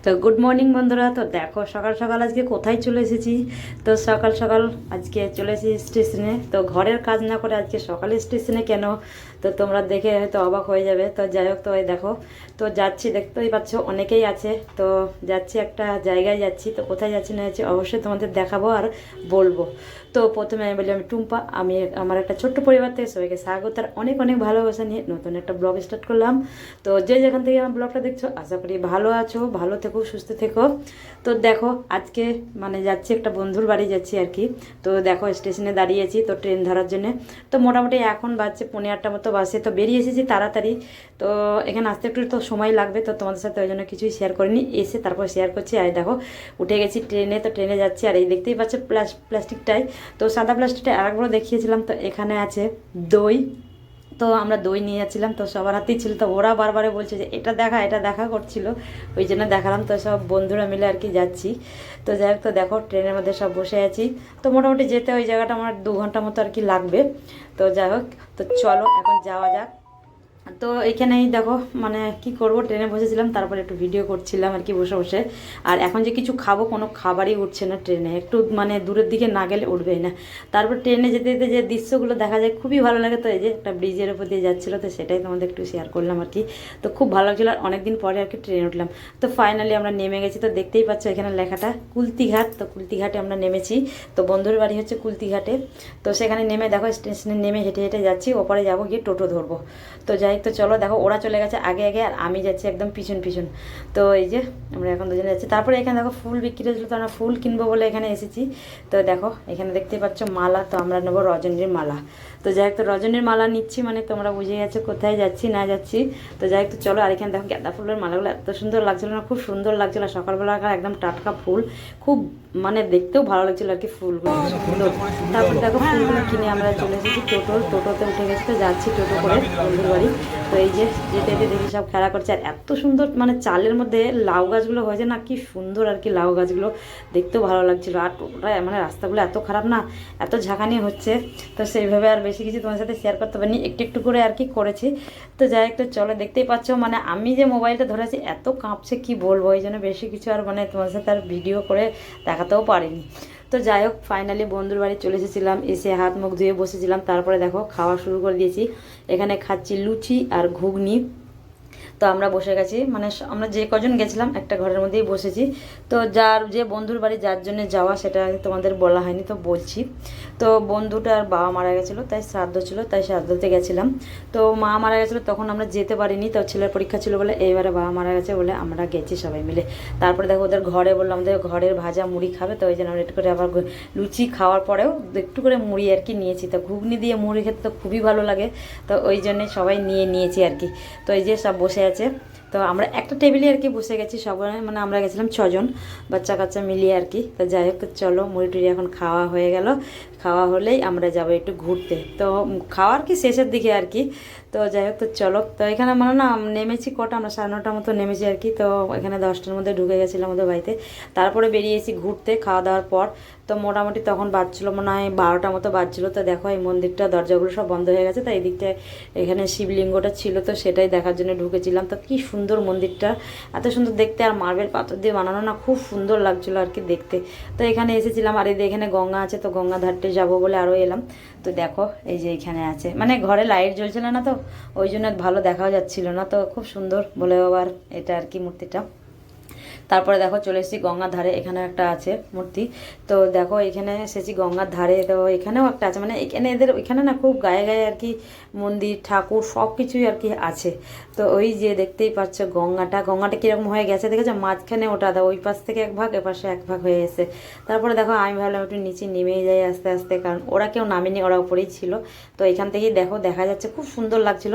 তো good morning বন্ধুরা। তো দেখো সকাল সকাল আজকে কোথায় চলে এসেছি। তো সকাল সকাল আজকে চলে এসেছি স্টেশনে। তো ঘরের কাজ না করে আজকে সকালে স্টেশনে কেন, তো তোমরা দেখে হয়তো অবাক হয়ে যাবে। তো যাই হোক, তো এই দেখো, তো যাচ্ছি, দেখতেই পাচ্ছ অনেকেই আছে। তো যাচ্ছি, একটা জায়গায় যাচ্ছি। তো কোথায় যাচ্ছি না যাচ্ছি অবশ্যই তোমাদের দেখাবো আর বলবো। তো প্রথমে আমি বলি, আমি টুম্পা। আমি আমার একটা ছোট্ট পরিবার থেকে সবাইকে স্বাগত আর অনেক অনেক ভালোবাসা নিয়ে নতুন একটা ব্লগ স্টার্ট করলাম। তো যে যেখান থেকে আমার ব্লগটা দেখছো আশা করি ভালো আছো, ভালো থেকো, সুস্থ থেকো। তো দেখো আজকে মানে যাচ্ছি, একটা বন্ধুর বাড়ি যাচ্ছি আর কি। তো দেখো স্টেশনে দাঁড়িয়েছি তো ট্রেন ধরার জন্য। তো মোটামুটি এখন বাজছে 8:30 মতো বাসে। তো বেরিয়ে এসেছি তাড়াতাড়ি। তো এখানে আসতে একটু তো সময় লাগবে, তো তোমাদের সাথে ওই জন্য কিছুই শেয়ার করিনি, এসে তারপর শেয়ার করছি। আর দেখো উঠে গেছি ট্রেনে। তো ট্রেনে যাচ্ছি আর এই দেখতেই পাচ্ছ প্লাস্টিকটাই। তো সাদা প্লাস্টিকটা আরেকবার দেখিয়েছিলাম। তো এখানে আছে দই। তো আমরা দই নিয়ে যাচ্ছিলাম, তো সবার হাতেই ছিল। তো ওরা বারবারে বলছে যে এটা দেখা এটা দেখা করছিল, ওই জন্য দেখালাম। তো সব বন্ধুরা মিলে আর কি যাচ্ছি। তো যাই হোক, তো দেখো ট্রেনের মধ্যে সব বসে আছি। তো মোটামুটি যেতে ওই জায়গাটা আমার 2 ঘন্টা মতো আর কি লাগবে। তো যাই হোক, তো চলো এখন যাওয়া যাক। তো এখানেই দেখো মানে কি করব, ট্রেনে বসেছিলাম, তারপরে একটু ভিডিও করছিলাম আর কি বসে বসে। আর এখন যে কিছু খাবো, কোনো খাবারই উঠছে না ট্রেনে, একটু মানে দূরের দিকে না গেলে উঠবেই না। তারপর ট্রেনে যেতে যেতে যে দৃশ্যগুলো দেখা যায় খুবই ভালো লাগে। তো এই যে একটা ব্রিজের উপর দিয়ে যাচ্ছিলো, তো সেটাই তোমাদের একটু শেয়ার করলাম আর কি। তো খুব ভালো লাগছিলো, আর অনেকদিন পরে আর কি ট্রেনে উঠলাম। তো ফাইনালি আমরা নেমে গেছি। তো দেখতেই পাচ্ছ এখানে লেখাটা কুলতিঘাট। তো কুলতিঘাটে আমরা নেমেছি। তো বন্ধুর বাড়ি হচ্ছে কুলতিঘাটে। তো সেখানে নেমে দেখো স্টেশনে নেমে হেঁটে হেঁটে যাচ্ছি, ওপরে যাবো গিয়ে টোটো ধরবো। তো যাই, তো চলো দেখো ওরা চলে গেছে আগে আগে, আর আমি যাচ্ছি একদম পিছন পিছন। তো এই যে আমরা এখন দুজনে যাচ্ছি। তারপরে এখানে দেখো ফুল বিক্রি হচ্ছিলো, তো আমরা ফুল কিনবো বলে এখানে এসেছি। তো দেখো এখানে দেখতে পাচ্ছ মালা। তো আমরা নেবো রজনীর মালা। তো যাই হোক, তো রজনীর মালা নিচ্ছি, মানে তোমরা বুঝে গেছো কোথায় যাচ্ছি না যাচ্ছি। তো যাই হোক, তো চলো। আর এখানে দেখো গাঁদা ফুলের মালাগুলো এত সুন্দর লাগছিলো না, খুব সুন্দর লাগছিলো। সকালবেলা একদম টাটকা ফুল, খুব মানে দেখতেও ভালো লাগছিলো আর কি ফুলগুলো সুন্দর। তারপর দেখো ফুলগুলো কিনে আমরা চলে এসেছি টোটোতে উঠে গেছি। তো যাচ্ছি টোটো করে বন্ধুর বাড়ি। তো এই যে যেতে যেতে দেখি সব খেলা করছে, আর এত সুন্দর মানে চালের মধ্যে লাউ গাছগুলো হয়েছে না, কি সুন্দর আর কি লাউ গাছগুলো দেখতেও ভালো লাগছিলো। আর টোটোটা মানে রাস্তাগুলো এত খারাপ না, এত ঝাঁকানি হচ্ছে। তো সেইভাবে আর বেশি কিছু তোমার সাথে শেয়ার করতে পারিনি, একটু একটু করে আর কি করেছি। তো যাই একটু চলো, দেখতেই পাচ্ছ মানে আমি যে মোবাইলটা ধরেছি এত কাঁপছে কি বলবো, এই জন্য বেশি কিছু আর মানে তোমার সাথে আর ভিডিও করে দেখাতেও পারিনি। তো যাই হোক ফাইনালি বন্ধুর বাড়ি চলে এসেছিলাম, এসে হাত মুখ ধুয়ে বসেছিলাম। তারপরে দেখো খাওয়া শুরু করে দিয়েছি। এখানে খাচ্ছি লুচি আর ঘুগনি। তো আমরা বসে গেছি, মানে আমরা যে কজন গেছিলাম একটা ঘরের মধ্যেই বসেছি। তো যে বন্ধুর বাড়ি যার জন্য যাওয়া সেটা তোমাদের বলা হয়নি, তো বলছি। তো বন্ধুটার বাবা মারা গেছিলো, তাই শ্রাদ্ধ ছিল, তাই শ্রাদ্ধতে গেছিলাম। তো মা মারা গেছিলো তখন আমরা যেতে পারিনি, তো ছেলের পরীক্ষা ছিল বলে। এইবারে বাবা মারা গেছে বলে আমরা গেছি সবাই মিলে। তারপরে দেখো ওদের ঘরে বললাম আমাদের ঘরের ভাজা মুড়ি খাবে, তো ওই জন্য আমরা একটু করে আবার লুচি খাওয়ার পরেও একটু করে মুড়ি আর কি নিয়েছি। তো ঘুগনি দিয়ে মুড়ি খেতে তো খুবই ভালো লাগে, তো ওই জন্যে সবাই নিয়েছি আর কি। তো এই যে সব বসে আছে। তো আমরা একটা টেবিলে আর কি বসে গেছি সবাই, মানে আমরা গেছিলাম 6 জন বাচ্চা কাচ্চা মিলিয়ে আর কি। তো যাই হোক, তো চলো মুড়ি টুড়ি এখন খাওয়া হয়ে গেল। খাওয়া হলেই আমরা যাবো একটু ঘুরতে। তো খাওয়ার কি শেষের দিকে আর কি। তো যাই হোক, তো চলো। তো এখানে মানে না নেমেছি কটা, আমরা 9:30 মতো নেমেছি আর কি। তো এখানে 10টার মধ্যে ঢুকে গেছিলাম আমাদের বাড়িতে। তারপরে বেরিয়েছি ঘুরতে খাওয়া দাওয়ার পর। তো মোটামুটি তখন বাজছিলো মনে হয় 12টা মতো বাজছিলো। তো দেখো এই মন্দিরটা দরজাগুলো সব বন্ধ হয়ে গেছে, তাই এই দিকটায় এখানে শিবলিঙ্গটা ছিল, তো সেটাই দেখার জন্য ঢুকেছিলাম। তো কি সুন্দর মন্দিরটা, এত সুন্দর দেখতে, আর মার্বেল পাথর দিয়ে বানানো না, খুব সুন্দর লাগছিলো আর কি দেখতে। তো এখানে এসেছিলাম, আর এখানে গঙ্গা আছে, তো গঙ্গা ধারতে যাবো বলে আরও এলাম। তো দেখো এই যে এখানে আছে, মানে ঘরে লাইট জ্বলছিল না, তো ওই জন্য ভালো দেখাও যাচ্ছিল না। তো খুব সুন্দর বলে আবার এটা আর কি মূর্তিটা। তারপরে দেখো চলে এসেছি গঙ্গার ধারে, এখানে একটা আছে মূর্তি। তো দেখো এখানে এসেছি গঙ্গার ধারে, তো এখানেও একটা আছে, মানে এখানে এদের ওইখানে না খুব গায়ে গায়ে আর কি মন্দির ঠাকুর সব কিছুই আর কি আছে। তো ওই যে দেখতেই পাচ্ছ গঙ্গাটা কীরকম হয়ে গেছে দেখেছো, মাঝখানে ওটা দাও, ওই পাশ থেকে এক ভাগ এপাশে এক ভাগ হয়ে গেছে। তারপরে দেখো আমি ভাবলাম একটু নিচে নেমেই যাই আস্তে আস্তে, কারণ ওরা কেউ নামেনি, ওরা উপরেই ছিল। তো এখান থেকেই দেখো দেখা যাচ্ছে, খুব সুন্দর লাগছিল।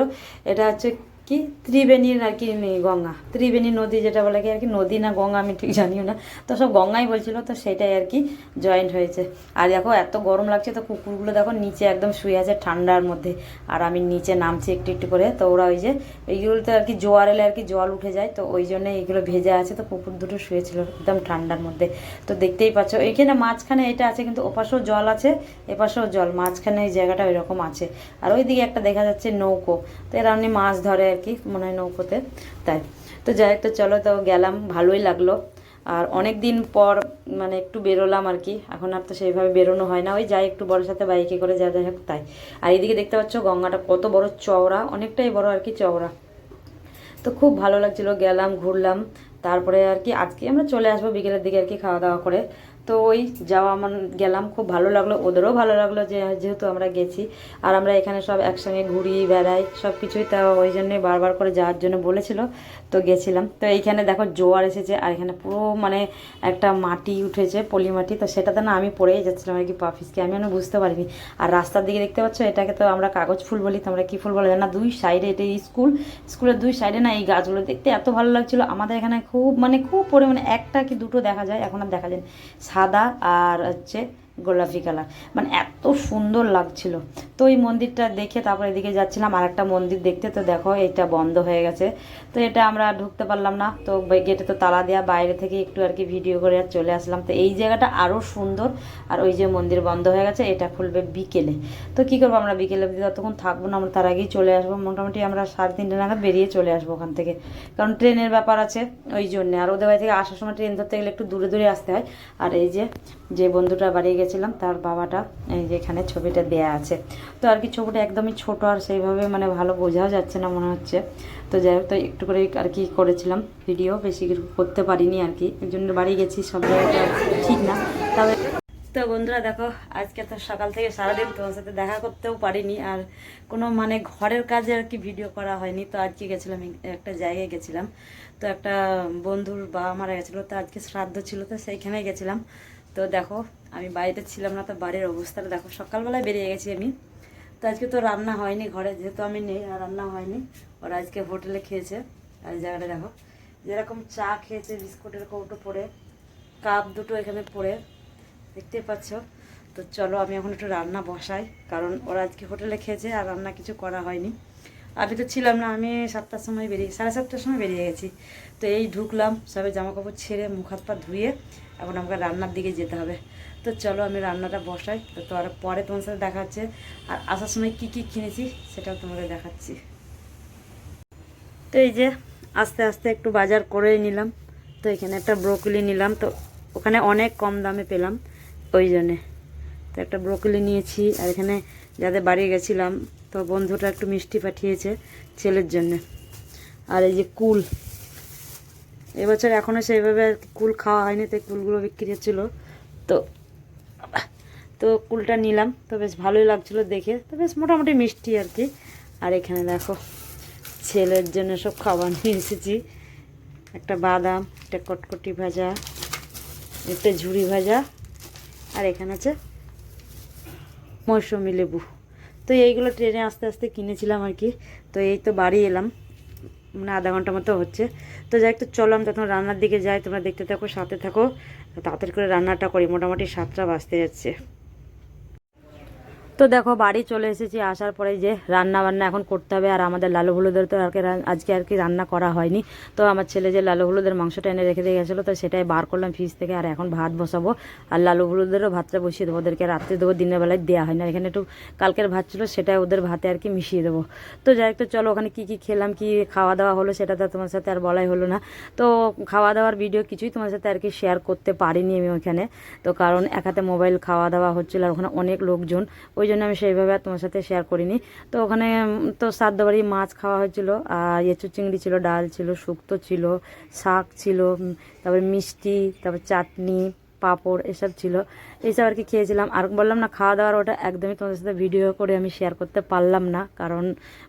এটা হচ্ছে কি ত্রিবেণীর আর কি গঙ্গা, ত্রিবেণী নদী যেটা বলে কি আর কি, নদী না গঙ্গা আমি ঠিক জানিও না। তো সব গঙ্গাই বলছিল, তো সেটাই আর কি জয়েন্ট হয়েছে। আর দেখো এত গরম লাগছে, তো কুকুরগুলো দেখো নিচে একদম শুয়ে আছে ঠান্ডার মধ্যে, আর আমি নিচে নামছি একটু একটু করে। তো ওরা ওই যে এইগুলোতে আর কি জোয়ার এলে আর কি জল উঠে যায়, তো ওই জন্য এইগুলো ভেজা আছে। তো কুকুর দুটো শুয়েছিল একদম ঠান্ডার মধ্যে। তো দেখতেই পাচ্ছ এইখানে মাঝখানে এটা আছে, কিন্তু ওপাশেও জল আছে এপাশেও জল, মাঝখানে এই জায়গাটা ওই রকম আছে। আর ওইদিকে একটা দেখা যাচ্ছে নৌকো, তো এরা এমনি মাছ ধরে আর কি মনে হয় নৌকোতে, তাই। তো যাই হোক, তো চলো, তো গেলাম, ভালোই লাগলো। আর অনেক দিন পর মানে একটু বেরোলাম আর কি, এখন আর তো সেইভাবে বেরোনো হয় না, ওই যাই একটু বড়োর সাথে বাইকে করে যাই হোক তাই। আর এইদিকে দেখতে পাচ্ছ গঙ্গাটা কত বড় চওড়া, অনেকটাই বড় আর কি চওড়া। তো খুব ভালো লাগছিল, গেলাম ঘুরলাম। তারপরে আর কি আজকে আমরা চলে আসবো বিকেলের দিকে আর কি খাওয়া দাওয়া করে। তো ওই যাওয়া গেলাম, খুব ভালো লাগলো, ওদেরও ভালো লাগলো যে যেহেতু আমরা গেছি। আর আমরা এখানে সব একসঙ্গে ঘুরি বেড়াই সব কিছুই, তা ওই জন্যই বারবার করে যাওয়ার জন্য বলেছিল। তো গেছিলাম। তো এইখানে দেখো জোয়ার এসেছে, আর এখানে পুরো মানে একটা মাটি উঠেছে, পলি মাটি, তো সেটাতে না আমি পড়েই যাচ্ছিলাম আর কি পা ফিসকে, আমি বুঝতে পারিনি। আর রাস্তার দিকে দেখতে পাচ্ছ, এটাকে তো আমরা কাগজ ফুল বলি, তোমরা কী ফুল বলে না, দুই সাইডে, এটা স্কুলের দুই সাইডে না এই গাছগুলো দেখতে এত ভালো লাগছিল। আমাদের এখানে খুব মানে খুব পরিমাণে একটা কি দুটো দেখা যায়, এখন আর দেখা যায় না, সাদা আর হচ্ছে গোলাপি কালার, মানে এত সুন্দর লাগছিল। তো এই মন্দিরটা দেখে তারপর এদিকে যাচ্ছিলাম আর একটা মন্দির দেখতে, তো দেখো এটা বন্ধ হয়ে গেছে, তো এটা আমরা ঢুকতে পারলাম না, তো গেটে তো তালা দেওয়া, বাইরে থেকে একটু আর কি ভিডিও করে আর চলে আসলাম। তো এই জায়গাটা আরও সুন্দর। আর ওই যে মন্দির বন্ধ হয়ে গেছে, এটা খুলবে বিকেলে। তো কী করবো, আমরা বিকেলে ততক্ষণ থাকবো না, আমরা তার আগেই চলে আসবো, মোটামুটি আমরা 3:30 নাগাদ বেরিয়ে চলে আসবো ওখান থেকে, কারণ ট্রেনের ব্যাপার আছে ওই জন্যে। আর ওদের বাড়ি থেকে আসার সময় ট্রেন ধরতে গেলে একটু দূরে দূরে আসতে হয়। আর এই যে বন্ধুটা বাড়ি গেছিলাম তার বাবাটা, এই যে এখানে ছবিটা দেয়া আছে। তো আর কি ছবিটা একদমই ছোট, আর সেইভাবে মানে ভালো বোঝাও যাচ্ছে না মনে হচ্ছে। তো যাই হোক, তো একটু করে আর কি করেছিলাম ভিডিও, বেশি কিছু করতে পারিনি আর কি, একজনের বাড়ি গেছি, সব জায়গাটা ঠিক না। তবে তো বন্ধুরা দেখো, আজকে তো সকাল থেকে সারাদিন তোমার সাথে দেখা করতেও পারিনি, আর কোনো মানে ঘরের কাজে আর কি ভিডিও করা হয়নি। তো আজকে গেছিলাম একটা জায়গায় গেছিলাম, তো একটা বন্ধুর বাবা মারা গেছিলো, তো আজকে শ্রাদ্ধ ছিল, তো সেইখানেই গেছিলাম। তো দেখো আমি বাড়িতে ছিলাম না, তো বাড়ির অবস্থাটা দেখো, সকালবেলায় বেরিয়ে গেছি আমি। তো আজকে তো রান্না হয়নি ঘরে, যেহেতু আমি নেই, আর রান্না হয়নি, ওরা আজকে হোটেলে খেয়েছে। আর এই জায়গাটা দেখো, যেরকম চা খেয়েছে, বিস্কুটের কৌটো পড়ে, কাপ দুটো এখানে পড়ে, দেখতে পাচ্ছ। তো চলো আমি এখন একটু রান্না বসাই, কারণ ওরা আজকে হোটেলে খেয়েছে আর রান্না কিছু করা হয়নি। আমি তো ছিলাম না, আমি 7টার সময় বেরিয়ে, 7:30টার সময় বেরিয়ে গেছি। তো এই ঢুকলাম, সবাই জামা কাপড় ছেড়ে মুখ হাত পা ধুয়ে এখন আমাকে রান্নার দিকে যেতে হবে। তো চলো আমি রান্নাটা বসাই, তো আর পরে তোমার সাথে দেখাচ্ছে। আর আসার সময় কি কি কিনেছি সেটাও তোমাদের দেখাচ্ছি। তো এই যে আস্তে আস্তে একটু বাজার করে নিলাম। তো এখানে একটা ব্রোকলি নিলাম, তো ওখানে অনেক কম দামে পেলাম ওই জন্যে, তো একটা ব্রোকলি নিয়েছি। আর এখানে যাদের বাড়ি গেছিলাম, তো বন্ধুটা একটু মিষ্টি পাঠিয়েছে ছেলের জন্যে। আর এই যে কুল, এবছর এখনও সেইভাবে আর কি কুল খাওয়া হয়নি, তাই কুলগুলো বিক্রি হচ্ছিলো। তো তো কুলটা নিলাম, তো বেশ ভালোই লাগছিলো দেখে, তো বেশ মোটামুটি মিষ্টি আর কি। আর এখানে দেখো ছেলের জন্য সব খাবার নিয়ে এসেছি, একটা বাদাম, একটা কটকটি ভাজা, একটা ঝুড়ি ভাজা, আর এখানে আছে মৌসুমি লেবু। তো এইগুলো ট্রেনে আস্তে আস্তে কিনেছিলাম আর কি। তো এই তো বাড়ি এলাম, মানে আধা ঘন্টা মতো হচ্ছে। তো যাই একটু চলো আমি তখন রান্নার দিকে যাই, তোমরা দেখতে থাকো, সাথে থাকো, তাড়াতাড়ি করে রান্নাটা করি, মোটামুটি 7টা বাজতে যাচ্ছে। তো দেখো বাড়ি চলে এসেছি, আসার পরে যে রান্না বান্না এখন করতে হবে। আর আমাদের লালু হলুদের তো আজকে আর কি রান্না করা হয়নি। তো আমার ছেলে যে লালু হলুদের মাংসটা এনে রেখে দিয়ে গেছিলো, তো সেটাই বার করলাম ফ্রিজ থেকে। আর এখন ভাত বসাবো, আর লালু হলুদেরও ভাতটা বসিয়ে দেবো, ওদেরকে রাত্রে দেবো, দিনের বেলায় দেওয়া হয় না। এখানে একটু কালকের ভাত ছিল, সেটাই ওদের ভাতে আর কি মিশিয়ে দেবো। তো যাই একটু চলো, ওখানে কী কী খেলাম, কী খাওয়া দাওয়া হলো সেটা তো তোমার সাথে আর বলাই হলো না। তো খাওয়া দাওয়ার ভিডিও কিছুই তোমার সাথে আর কি শেয়ার করতে পারিনি আমি ওখানে, তো কারণ এক হাতে মোবাইল, খাওয়া দাওয়া হচ্ছিলো, আর ওখানে অনেক লোকজন, ওই জন্য আমি সেইভাবে আর তোমার সাথে শেয়ার করিনি। তো ওখানে তো শ্রাদ্ধ বাড়ি মাছ খাওয়া হয়েছিল, আর এঁচুর চিংড়ি ছিল, ডাল ছিল, শুক্তো ছিল, শাক ছিল, তারপরে মিষ্টি, তারপর চাটনি, পাঁপড়, এসব ছিল, এইসব আর কি খেয়েছিলাম। আর বললাম না খাওয়া দাওয়ার ওটা একদমই তোমাদের সাথে ভিডিও করে আমি শেয়ার করতে পারলাম না, কারণ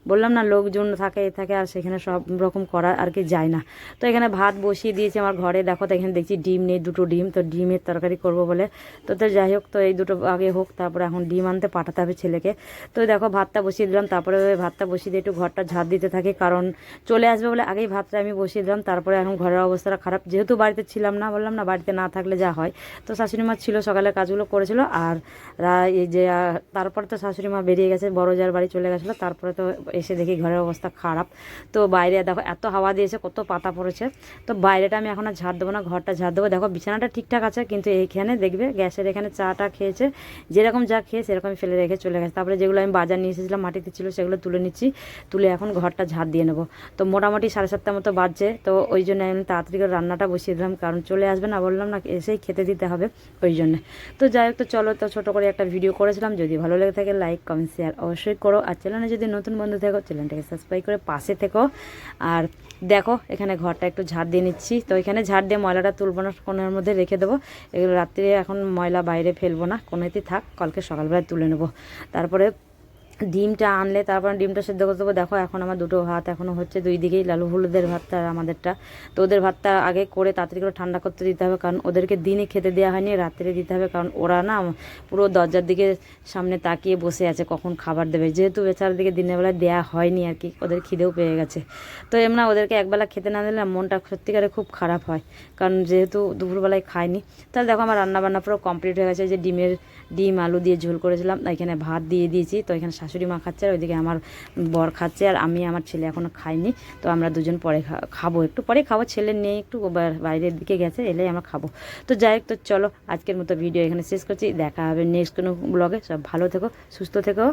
বললাম না লোকজন থাকে থাকে, আর সেখানে সব রকম করা আর কি যায় না। তো এখানে ভাত বসিয়ে দিয়েছি আমার ঘরে, দেখো তো এখানে দেখছি ডিম নেই, দুটো ডিম, তো ডিমের তরকারি করব বলে। তো যাই হোক, তো এই দুটো আগে হোক, তারপরে এখন ডিম আনতে পাঠাতে হবে ছেলেকে। তো দেখো ভাতটা বসিয়ে দিলাম, তারপরে ভাতটা বসিয়ে দিয়ে একটু ঘরটা ঝাড় দিতে থাকি, কারণ চলে আসবে বলে আগেই ভাতটা আমি বসিয়ে দিলাম। তারপরে এখন ঘরের অবস্থাটা খারাপ, যেহেতু বাড়িতে ছিলাম না, বললাম না বাড়িতে না থাকলে যা হয়, তো শাশুড়ি মা ছিল, সকালে কাজগুলো করেছিল। আর এই যে তারপরে তো শাশুড়ি মা বেরিয়ে গেছে, বড় যার বাড়ি চলে গেছিলো। তারপরে তো এসে দেখি ঘরের অবস্থা খারাপ। তো বাইরে দেখো এত হাওয়া দিয়েছে, কত পাতা পড়েছে। তো বাইরেটা আমি এখন আর ঝাড় দেবো না, ঘরটা ঝাড় দেবো। দেখো বিছানাটা ঠিকঠাক আছে, কিন্তু এইখানে দেখবে গ্যাসের এখানে চাটা খেয়েছে, যেরকম যা খেয়ে সেরকম ফেলে রেখে চলে গেছে। তারপরে যেগুলো আমি বাজার নিয়ে এসেছিলাম মাটিতে ছিল, সেগুলো তুলে নিচ্ছি, তুলে এখন ঘরটা ঝাড় দিয়ে নেবো। তো মোটামুটি 7:30 মতো বাজছে। তো ওই জন্য আমি তাড়াতাড়ি করে রান্নাটা বসিয়ে দিলাম, কারণ চলে আসবে না, বললাম না এসেই খেতে দিতে হবে, ওই জন্য। তো যাই হোক, তো চলো, তো ছোটো করে একটা ভিডিও করেছিলাম। যদি ভালো লেগে থাকে লাইক কমেন্ট শেয়ার অবশ্যই করো। আর চ্যানেলে যদি নতুন বন্ধু থাকো চ্যানেলটাকে সাবস্ক্রাইব করে পাশে থেকো। আর দেখো এখানে ঘরটা একটু ঝাড় দিয়ে নিচ্ছি। তো এখানে ঝাড় দিয়ে ময়লাটা তুলবো না, কোণের মধ্যে রেখে দেবো। এগুলো রাত্রে এখন ময়লা বাইরে ফেলবো না, কোণেতেই থাক, কালকে সকালবেলায় তুলে নেবো। তারপরে ডিমটা আনলে তারপর ডিমটা সেদ্ধ করে দেবো। দেখো এখন আমার দুটো ভাত এখনও হচ্ছে, দুই দিকেই, লালু হলুদের ভাতটা আর আমাদেরটা। তো ওদের ভাতটা আগে করে তাড়াতাড়ি করে ঠান্ডা করতে দিতে হবে, কারণ ওদেরকে দিনে খেতে দেওয়া হয়নি, রাত্রে দিতে হবে। কারণ ওরা না পুরো দরজার দিকে সামনে তাকিয়ে বসে আছে কখন খাবার দেবে, যেহেতু বেচার দিকে দিনের বেলায় দেওয়া হয়নি আর কি, ওদের খিদেও পেয়ে গেছে। তো এমন ওদেরকে একবেলা খেতে না দিলে মনটা সত্যিকারে খুব খারাপ হয়, কারণ যেহেতু দুপুরবেলায় খায়নি। তাহলে দেখো আমার রান্নাবান্না পুরো কমপ্লিট হয়ে গেছে। যে ডিম আলু দিয়ে ঝোল করেছিলাম, এখানে ভাত দিয়ে দিয়েছি। তো এখানে শাশুড়ি মা খাচ্ছে, আর ওইদিকে আমার বর খাচ্ছে, আর আমি, আমার ছেলে এখনও খাইনি। তো আমরা দুজন পরে খাবো, একটু পরে খাবো। ছেলে নিয়ে একটু বাইরের দিকে গেছে, এলেই আমরা খাবো। তো যাই হোক, তো চলো আজকের মতো ভিডিও এখানে শেষ করছি। দেখা হবে নেক্সট কোনো ব্লগে। সব ভালো থেকো, সুস্থ থেকো।